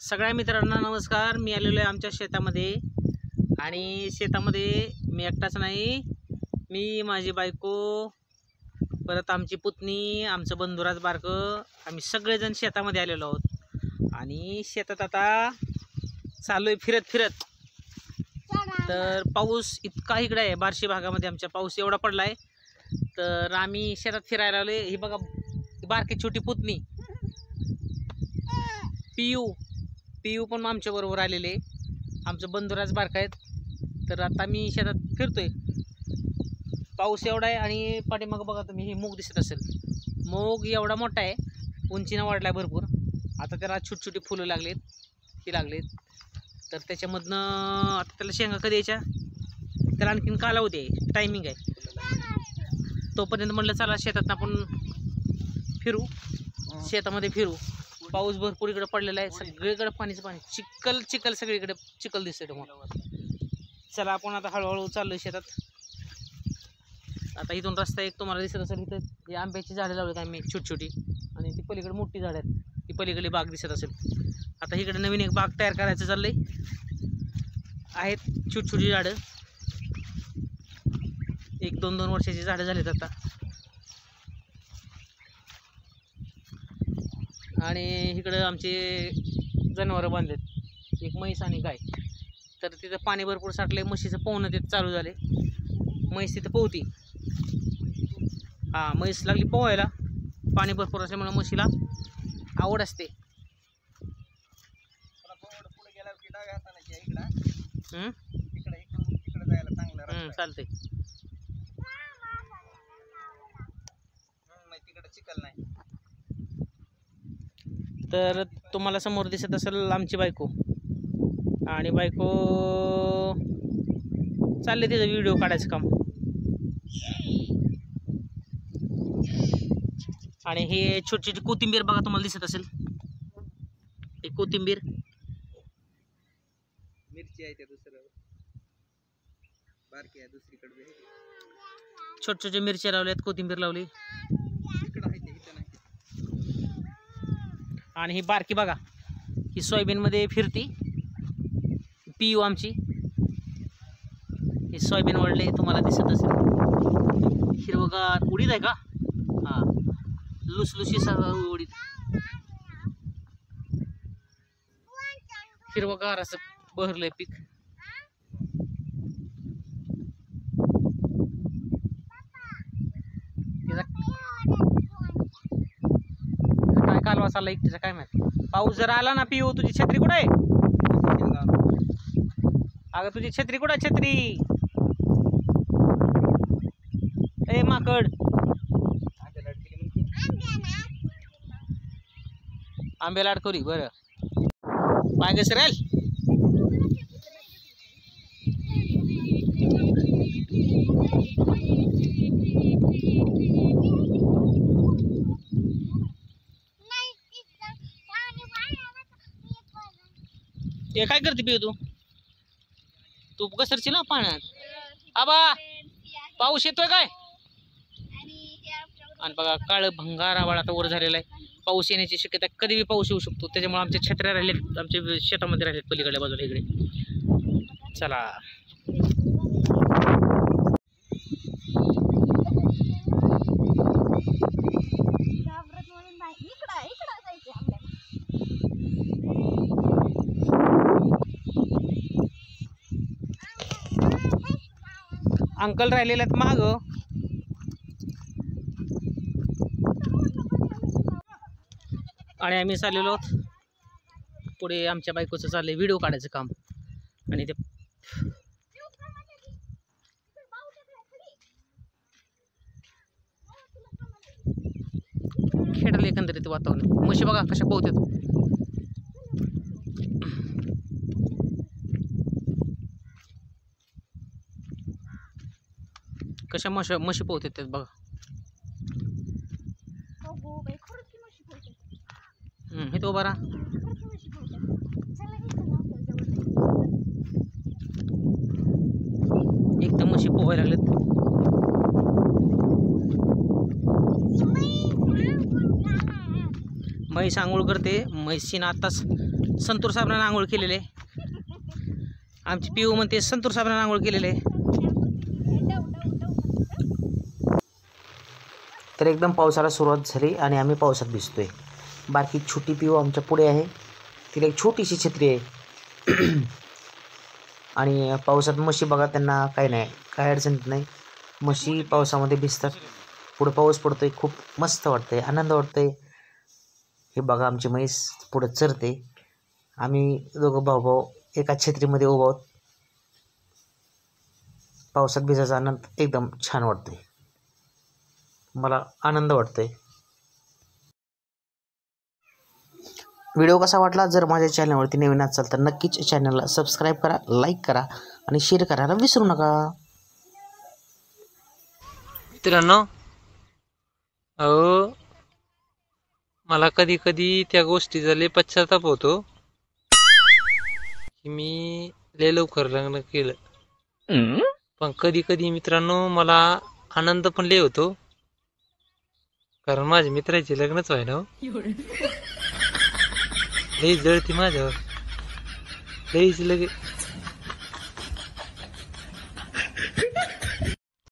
सगळ्या मित्रांना नमस्कार। मी आलेलो आहे आमच्या शेतामध्ये आणि शेतामध्ये मी एकटाच नाही, मी माझी बायको परत आमची पुतणी आमचं बंधुराज बारकं आम्ही सगळेजण शेतामध्ये आलेलो आहोत। आणि शेतात आता चाललोय फिरत फिरत। तर पाऊस इतका इकडे आहे बार्शी भागामध्ये आमच्या पाऊस एवढा पडलाय, तर आम्ही शेतात फिरायला आलोय। ही बघा बारकी छोटी पुतणी पियू पण आमच्या बरोबर आलेले, आमचं बंधुराज बारका आहेत। तर आता मी शेतात फिरतोय, पाऊस एवढा आहे आणि पाठीमाग बघा तुम्ही हे मूग दिसत असेल, मूग एवढा मोठा आहे, उंचीनं वाढलाय भरपूर। आता त्याला छोटी छोटी फुलं लागलेत तर त्याच्यामधनं आता त्याला शेंगा कधी यायच्या, त्याला आणखीन कालावधी आहे, टायमिंग आहे। तोपर्यंत म्हटलं चला शेतात आपण फिरू, शेतामध्ये फिरू। पाऊस भरपूर इकडे पडलेला आहे, सगळीकडे पाणीच पाणी, चिखल सगळीकडे चिखल दिसतोय। तुम्हाला चला आपण आता हळूहळू चाललोय शेतात। आता इथून रस्ता एक तुम्हाला दिसत असेल, इथं हे आंब्याची झाडे लावलीत आम्ही छोटी छोटी, आणि ती पलीकडे मोठी झाड आहेत, ती पलीकडे बाग दिसत असेल। आता इकडे नवीन एक बाग तयार करायचं चाललंय, आहेत छोटी छोटी झाडं, 1-2 वर्षाची झाडं झालीत आता। आणि इकडे आमचे जनावरं बांधलेत, एक म्हैस आणि गाय। तर तिथं पाणी भरपूर साठले, म्हशीचं पोहणं तिथं चालू झाले, म्हैस तिथं पोहती। हा म्हैस लागली पोहायला, पाणी भरपूर असल्यामुळे म्हशीला आवड असते। चालतंय। तर तुम्हाला समोर दिसत असेल आमची बायको, आणि बायको चालले तिचं व्हिडिओ काढायचं काम। आणि हे छोटी छोटी कोथिंबीर बघा तुम्हाला दिसत असेल, हे कोथिंबीर मिरची आहे, त्या दुसरं बारकी आहे दुसरीकडे, छोटे छोटे मिरच्या लावल्यात, कोथिंबीर लावली। आणि ही बारकी बघा, ही सोयाबीन मध्ये फिरती पियू आमची, हे सोयाबीन वळले तुम्हाला दिसत असेल, हिरवगार उडीद आहे का, हा लुसलुशी सगळं उडीद, हिरवगार असं बहरलंय पीक। काय कालवा चालला एकटीचा काय माहिती। पाऊस जर आला ना पिऊ, तुझी छत्री कुठे आहे? अगं तुझी छत्री कुठे आहे? छत्री ए माकड, आंब्याला अडकवली बरं, पाय घसरेल। हे काय करते पिऊ तू घसरची ना पाण्यात? आबा पाऊस येतोय काय? आणि बघा काळ भंगार आभाळ आता वर झालेला आहे, पाऊस येण्याची शक्यता, कधी बी पाऊस येऊ शकतो। त्याच्यामुळे आमच्या छत्र्या राहिलेत, आमच्या शेतामध्ये राहिलेत पलीकडल्या बाजूला इकडे। चला अंकल राहिलेले आहेत माग, आणि आम्ही चाललेलो आहोत पुढे। आमच्या बायकोचं चाललंय व्हिडिओ काढायचं काम, आणि ते खेळलं एकंदरीत वातावरण। म्हशी बघा कशा पोहतात, कशा म्हशी पोहतात त्यात बघा। हे तो बरा एकदम म्हशी पोहायला लागलेत। म्हैस आंघोळ करते, म्हैसीनं आत्ताच संतूर साबणानं आंघोळ केलेले. आमची पिऊ म्हणते संतूर साबणानं आंघोळ केलेले. तर एकदम पावसाला सुरुवात झाली आणि आम्ही पावसात भिजतोय. बारकी छोटी पिऊ आमच्या पुढे आहे. तिला एक छोटीशी छत्री आहे. आणि पावसात म्हशी बघा, त्यांना काही नाही, काय अडचण नाही. म्हशी पावसामध्ये भिजतात. पुढे पाऊस पडतोय, खूप मस्त वाटतंय, आनंद वाटतोय. हे बघा आमची म्हैस पुढे चरते. आम्ही दोघं भाऊ एका छत्रीमध्ये उभा आहोत. पावसात भिजायचा आनंद एकदम छान वाटतोय. मला आनंद वाटतोय. व्हिडिओ कसा वाटला? जर माझ्या चॅनलवरती नवीन असाल तर नक्कीच चॅनलला सबस्क्राईब करा, लाईक करा आणि शेअर करायला विसरू नका. मित्रांनो, अहो मला कधी कधी त्या गोष्टीचा लय पश्चाताप होतो की मी लय लवकर लग्न केलं. पण कधी कधी मित्रांनो मला आनंद पण लय होतो, कारण माझ्या मित्राचे लग्नच व्हाय ना. लई जळती माझ्यावर, लईच लगे